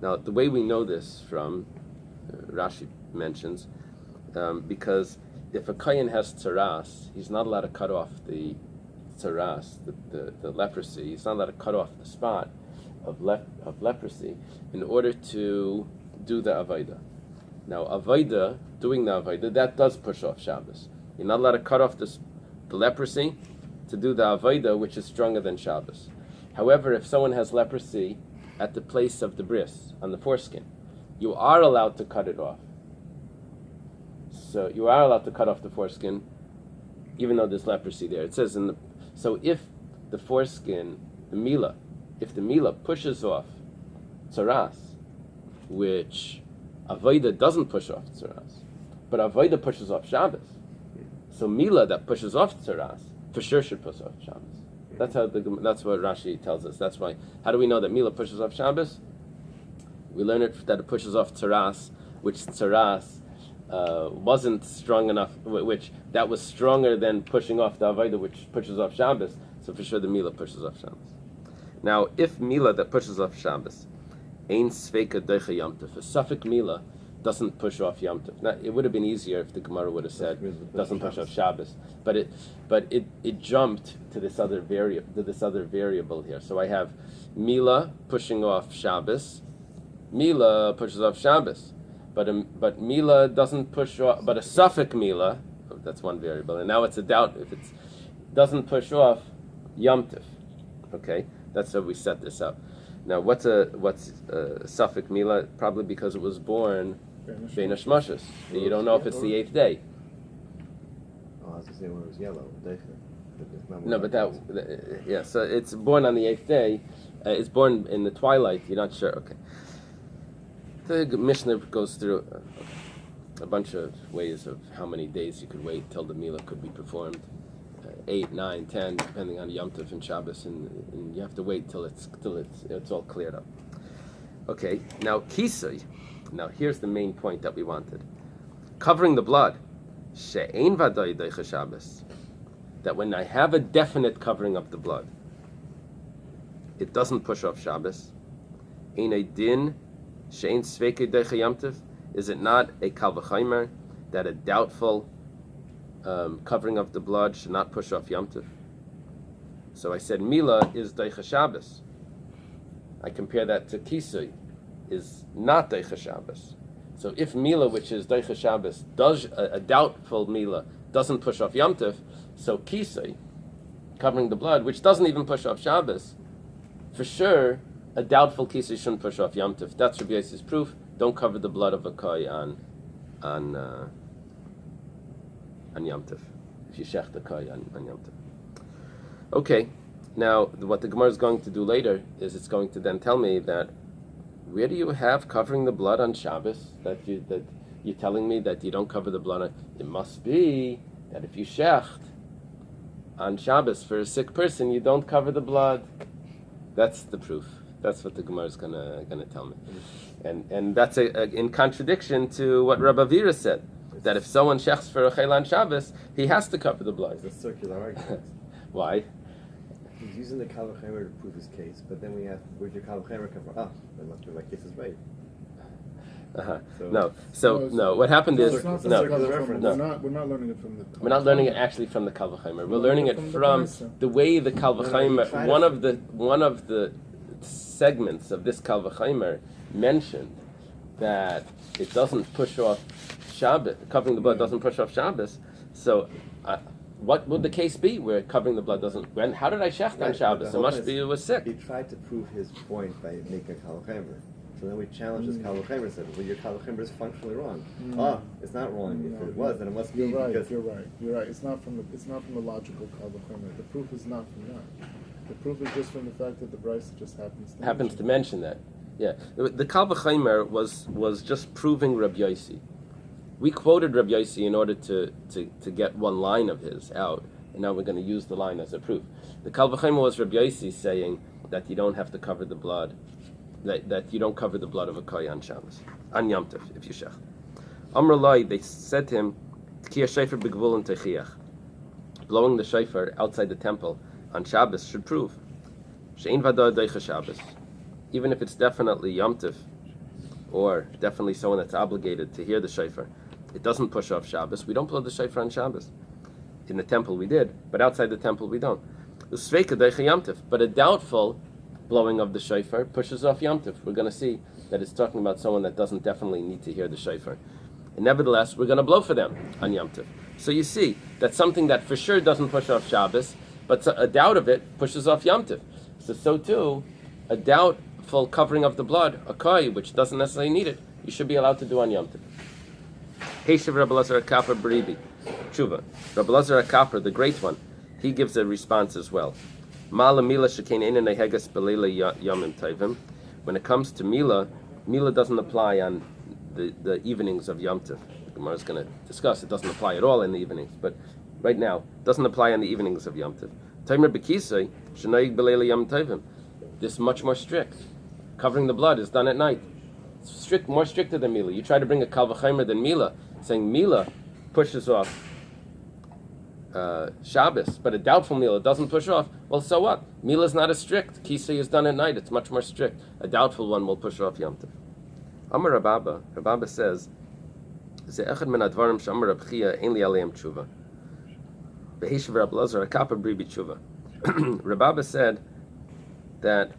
Now, the way we know this from Rashi mentions, because if a kohen has tzaras, he's not allowed to cut off the tzaras, the leprosy. He's not allowed to cut off the spot of leprosy in order to do the avodah. Now, doing the avodah, that does push off Shabbos. You're not allowed to cut off the leprosy to do the avodah, which is stronger than Shabbos. However, if someone has leprosy at the place of the bris, on the foreskin, you are allowed to cut it off. So you are allowed to cut off the foreskin, even though there's leprosy there. It says so if the foreskin, if the mila pushes off tzaras, which avodah doesn't push off tzaras, but avodah pushes off Shabbos. So mila that pushes off tzaras for sure should push off Shabbos. That's what Rashi tells us. That's why. How do we know that mila pushes off Shabbos? We learn that it pushes off tzaras, which tzaras wasn't strong enough, which that was stronger than pushing off the avodah, which pushes off Shabbos. So for sure the mila pushes off Shabbos. Now, if mila that pushes off Shabbos, ein sveika deicha yamtiv, a suffix mila doesn't push off Yom Tov. Now, it would have been easier if the Gemara would have said doesn't push off Shabbos, but it jumped to this other variable here. So I have Mila pushing off Shabbos. Mila pushes off Shabbos, but Mila doesn't push off. But a suffix Mila, that's one variable, and now it's a doubt if it doesn't push off Yom Tov. Okay, that's how we set this up. Now, what's a suffix Mila? Probably because it was born Bein Hashmashos. You don't know if it's the 8th day. Oh, I was going to say when it was yellow. No, but yeah. So it's born on the 8th day. It's born in the twilight. You're not sure. Okay. The Mishnah goes through a bunch of ways of how many days you could wait till the Mila could be performed. 8, 9, 10, depending on Yom Tov and Shabbos, and you have to wait till it's all cleared up. Okay, now kisui. Now here's the main point that we wanted: covering the blood. She'ein vadai deicha Shabbos. That when I have a definite covering of the blood, it doesn't push off Shabbos. Ein a din she'ein sveike deicha Yom Tov. Is it not a kal v'chaimer that a doubtful covering of the blood should not push off Yom Tov? So I said Mila is Deicha Shabbos. I compare that to Kisui, is not Deicha Shabbos. So if Mila, which is Deicha Shabbos, does a doubtful Mila doesn't push off Yom Tov, so Kisui, covering the blood, which doesn't even push off Shabbos, for sure a doubtful Kisui shouldn't push off Yom Tov. That's Rabbi Yosef's proof. Don't cover the blood of a koi on Yom Tov, if you shech the koi on Yom Tov. Okay, now what the Gemara is going to do later is it's going to then tell me that where do you have covering the blood on Shabbos that you're telling me that you don't cover the blood on? It must be that if you shecht on Shabbos for a sick person, you don't cover the blood. That's the proof. That's what the Gemara is gonna tell me, and that's in contradiction to what Rabbi Vira said. That if someone shechs for a chayla on Shabbos, he has to cover the blood. It's a circular argument. Why? He's using the kal v'chomer to prove his case, but then we have, where'd your kal v'chomer come from? That must be my case is right. No. What happened is We're not learning it from the. We're not learning it actually from the kal v'chomer. We're learning it from the way the kal v'chomer. One of the segments of this kal v'chomer mentioned that it doesn't push off Shabbos, covering the blood doesn't push off Shabbos. So, what would the case be where covering the blood doesn't? How did I shecht on Shabbos? It must be it was sick. He tried to prove his point by making a kal v'chomer. So then we challenged his kal v'chomer and said, well, your kal v'chomer is functionally wrong. It's not wrong. If it was, then it must be because... You're right. It's not from the logical kal v'chomer. The proof is not from that. The proof is just from the fact that the Bais just happens to mention that. Yeah, the kal v'chomer was just proving Rabbi Yossi. We quoted Rabbi Yossi in order to get one line of his out, and now we're going to use the line as a proof. The kal v'chomer was Rabbi Yossi saying that you don't have to cover the blood, that you don't cover the blood of a koy on Shabbos, on Yom Tov, if you shech. Amr Lai, they said to him, T'kiya shayfer b'gvul techiach. Blowing the shayfer outside the temple on Shabbos should prove. She'ein v'ada deicha Shabbos. Even if it's definitely Yom Tov, or definitely someone that's obligated to hear the shofar, it doesn't push off Shabbos. We don't blow the shofar on Shabbos. In the temple we did, but outside the temple we don't. But a doubtful blowing of the shofar pushes off Yom Tov. We're going to see that it's talking about someone that doesn't definitely need to hear the shofar. And nevertheless, we're going to blow for them on Yom Tov. So you see, that's something that for sure doesn't push off Shabbos, but a doubt of it pushes off Yom Tov. So too, a doubtful covering of the blood, a koi, which doesn't necessarily need it, you should be allowed to do on Yom Tov. Heishav Rabbi Lazar HaKapar B'Ribi. Tshuva. Rabbi Lazar HaKapar, the great one, he gives a response as well. Mala Mila Shekein Eina Neheges B'Leila Yomim Tovim. When it comes to Mila doesn't apply on the evenings of Yom Tov. The Gemara is going to discuss it doesn't apply at all in the evenings, but right now it doesn't apply on the evenings of Yom Tov. Tomer B'Kisei Shenoig B'Leila Yom Tovim. This is much more strict. Covering the blood is done at night. It's more stricter than Mila. You try to bring a Kal V'Chomer than Mila, saying Mila pushes off Shabbos, but a doubtful Mila doesn't push off. Well, so what? Mila is not as strict. Kisei is done at night. It's much more strict. A doubtful one will push off Yom Tov. Amar Rabba says, "Ze echad min advarim she'amar Rab Chia ein li aleim tshuva. V'heishav Rabbi Lazar HaKapar B'Ribi tshuva." Rabba said that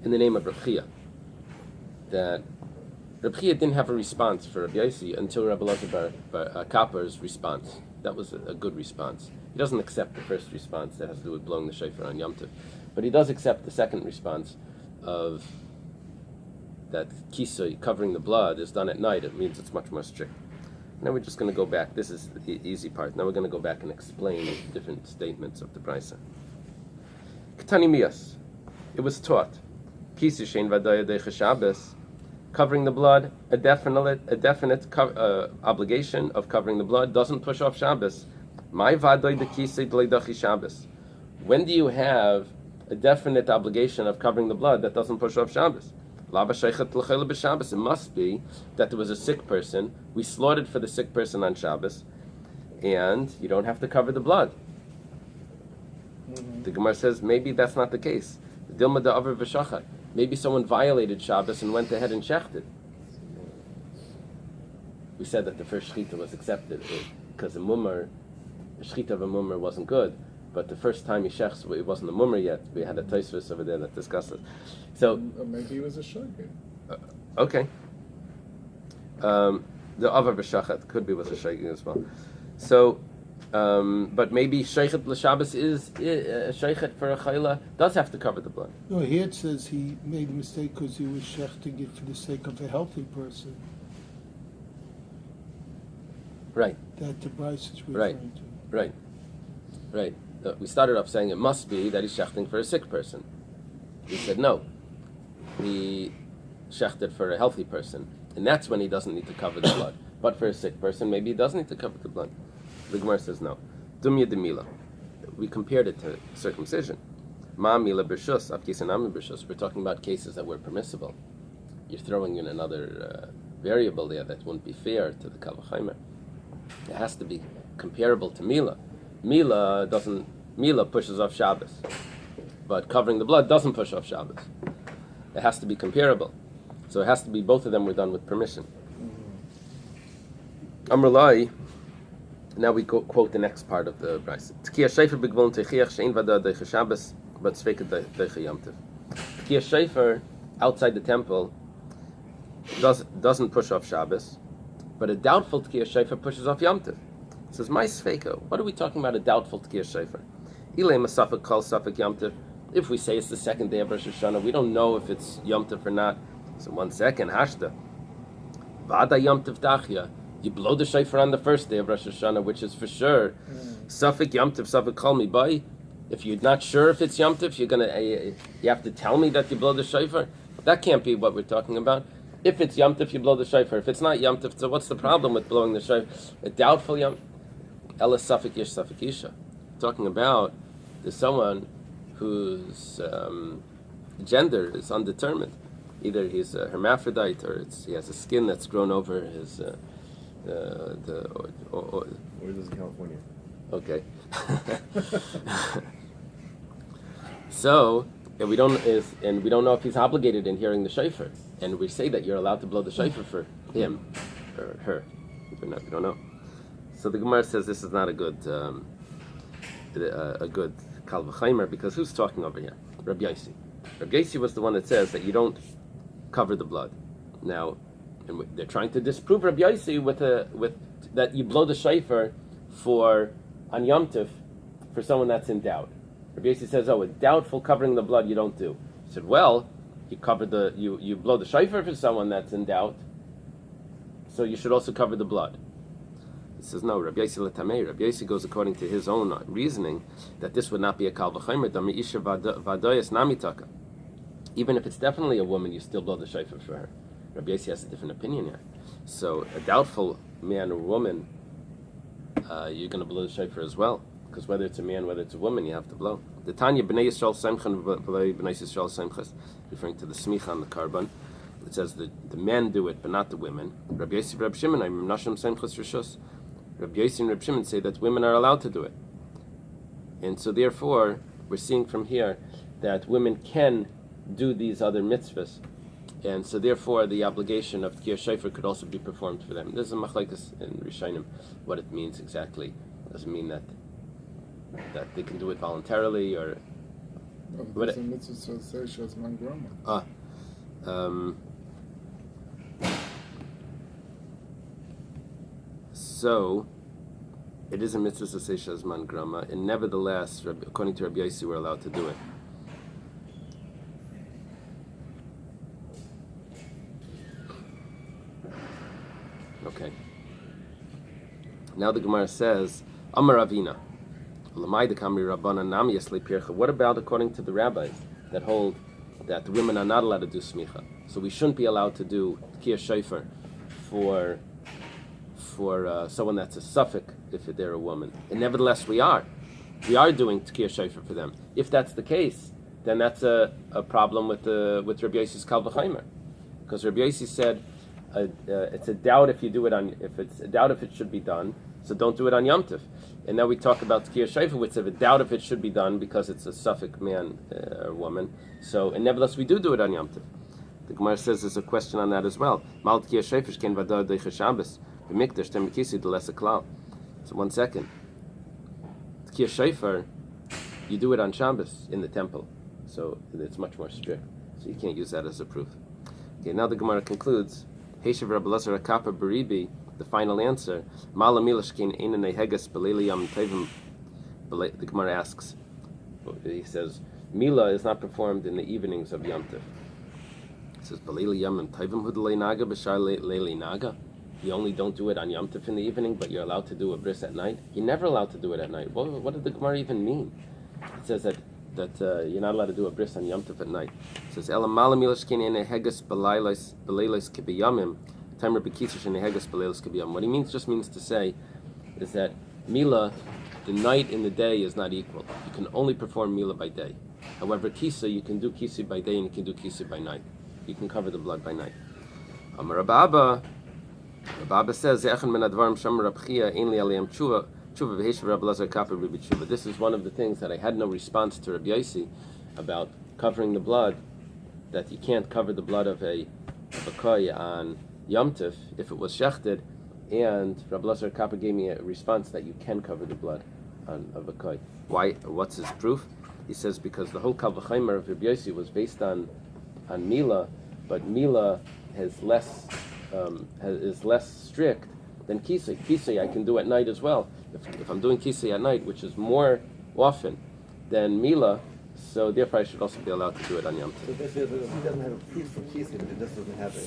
in the name of Rab Chia, that Rab Chia didn't have a response for Rabbi Yossi until Rabbi Lazar HaKapar's response. That was a good response. He doesn't accept the first response that has to do with blowing the shofar on Yom Tov, but he does accept the second response of that kisui, covering the blood, is done at night. It means it's much more strict. Now we're just going to go back. This is the easy part. Now we're going to go back and explain different statements of the Bais. Ketani Mias. It was taught. Kisu shein vadaya deicha Shabbos. Covering the blood, a definite obligation of covering the blood doesn't push off Shabbos. My vadoy de kisei d'leidachi Shabbos. When do you have a definite obligation of covering the blood that doesn't push off Shabbos? It must be that there was a sick person. We slaughtered for the sick person on Shabbos, and you don't have to cover the blood. The Gemara says maybe that's not the case. Dilma da aver v'shachat. Maybe someone violated Shabbos and went ahead and shechted. We said that the first shechita was accepted because the shechita of a mummer wasn't good, but the first time he shechts, it wasn't a mummer yet. We had a Tosfos over there that discussed it. So maybe he was a shogeg. Okay. The avar b'shachat could be was a shogeg as well. So, but maybe sheichet l'Shabbos is sheichet for a chayla does have to cover the blood. No, here it says he made a mistake because he was shechting it for the sake of a healthy person. Right. That the Bais is referring to. Right. We started off saying it must be that he's shechting for a sick person. We said no. He shechted for a healthy person, and that's when he doesn't need to cover the blood. But for a sick person, maybe he does need to cover the blood. The Gemara says no. Dumya demila. We compared it to circumcision. Ma mila b'rshus, avkisanami b'rshus. We're talking about cases that were permissible. You're throwing in another variable there that wouldn't be fair to the Kal V'Chomer. It has to be comparable to mila. Mila pushes off Shabbos, but covering the blood doesn't push off Shabbos. It has to be comparable. So it has to be both of them were done with permission. Amrulai. Now we quote the next part of the Bais. Tkiyah shofar b'gvulin techiach she'ein vada deicha Shabbos, but tzveikat deicha Yom Tov. Tkiyah shofar outside the temple doesn't push off Shabbos, but a doubtful tkiyah shofar pushes off Yom Tov. It says, my sveika, what are we talking about a doubtful tkiyah shofar? Eily masafik kol safik Yom Tov. If we say it's the second day of Rosh Hashanah, we don't know if it's Yom Tov or not. So 1 second, hashta. Vada Yom Tov tachya. You blow the shofar on the first day of Rosh Hashanah, which is for sure. Safik Yom Tov, Safik Kol Mi Bai. If you're not sure if it's Yom Tov, you have to tell me that you blow the shofar. That can't be what we're talking about. If it's Yom Tov, you blow the shofar. If it's not Yom Tov, so what's the problem with blowing the shofar? A doubtful Yom Ela Safik Yish Safik Isha. Talking about there's someone whose gender is undetermined. Either he's a hermaphrodite or he has a skin that's grown over his. Or is in California? Okay. So and we don't know if he's obligated in hearing the shofar, and we say that you're allowed to blow the shofar for him or her. We don't know. So the Gemara says this is not a good kal v'chaimer, because who's talking over here? Rabbi Yosi. Rabbi Yosi was the one that says that you don't cover the blood. Now, and they're trying to disprove Rabbi Yosi with that you blow the shofar for on Yom Tov for someone that's in doubt. Rabbi Yosi says, a doubtful covering the blood you don't do. He said, well, you blow the shofar for someone that's in doubt, so you should also cover the blood. He says, no, Rabbi Yosi letamei. Rabbi Yosi goes according to his own reasoning that this would not be a kal v'chaimer. Dami isha v'adoyas namitaka. Even if it's definitely a woman, you still blow the shofar for her. Rabbi Yosi has a different opinion here. So a doubtful man or woman, you're going to blow the shofar as well, because whether it's a man, whether it's a woman, you have to blow. The Tanya b'nei Yisrael semchen v'lei b'nei Yisrael semches, referring to the smicha on the carbon. It says the men do it, but not the women. Rabbi Yosi, Rabbi Shimon, Menachem semches rishus. Rabbi Yosi and Rabbi Shimon say that women are allowed to do it, and so therefore we're seeing from here that women can do these other mitzvahs, and so therefore the obligation of Tkiyah Shofar could also be performed for them. There's a machlekes in Rishonim what it means exactly. Does it mean that they can do it voluntarily, or There's a mitzvah to say she has man grama. So it is a mitzvah to say shazman grama, and nevertheless, according to Rabbi Yosi, we're allowed to do it. Okay. Now the Gemara says, Amar Ravina, what about according to the rabbis that hold that the women are not allowed to do smicha? So we shouldn't be allowed to do tkiyah shofar for someone that's a suffix if they're a woman. And nevertheless, we are doing tkiyah shofar for them. If that's the case, then that's a problem with Rabbi Yosi's kal v'chaimer, because Rabbi Yosi said it's a doubt if it should be done, so don't do it on Yom Tov. And now we talk about tkiyah shofar, which is a doubt if it should be done because it's a suffix man or woman. So, and nevertheless, we do it on Yom Tov. The Gemara says there's a question on that as well. Mal tkiyah shofar ken vadar deicha Shabbos b'mikdash temikisi d'lesa klal. So 1 second. Tkiyah shofar, you do it on Shabbos in the temple, so it's much more strict. So you can't use that as a proof. Okay, now the Gemara concludes. Heishav Rabbi Lazar Akapa Beribi, the final answer. Mala milashkin einanei heges b'leili yam tevim. The Gemara asks. He says Mila is not performed in the evenings of Yom Tov. It says b'leili yam tevim hudalei naga b'shar leili naga. You only don't do it on Yom Tov in the evening, but you're allowed to do a bris at night. You're never allowed to do it at night. What did the Gemara even mean? It says that you're not allowed to do a bris on Yom Tov at night. It says Ela mala milashkin ene heges beleilos kibiyamim timer bekitzush ene heges beleilos kibiyam. What he just means to say is that Mila, the night and the day is not equal. You can only perform Mila by day. However, Kisa, you can do Kisa by day and you can do Kisa by night. You can cover the blood by night. Amar Rabba says Ze'echan men advarim sham Rab Chia ein li aliyam tshuva. This is one of the things that I had no response to Rabbi Yosi about covering the blood, that you can't cover the blood of a koy on Yom Tov if it was shechted, and Rabbi Lazar Kappa gave me a response that you can cover the blood of a koy. Why? What's his proof? He says because the whole kal v'chaimer of Rabbi Yosi was based on Mila, but Mila is less strict than Kisei. Kisei I can do at night as well. If I'm doing Kisei at night, which is more often than Mila, so therefore I should also be allowed to do it on Yom Tov. So basically, he doesn't have a proof for Kisei, but it just doesn't have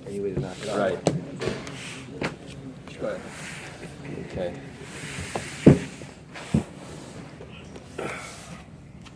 any way to knock it out. Right. Go ahead. Okay.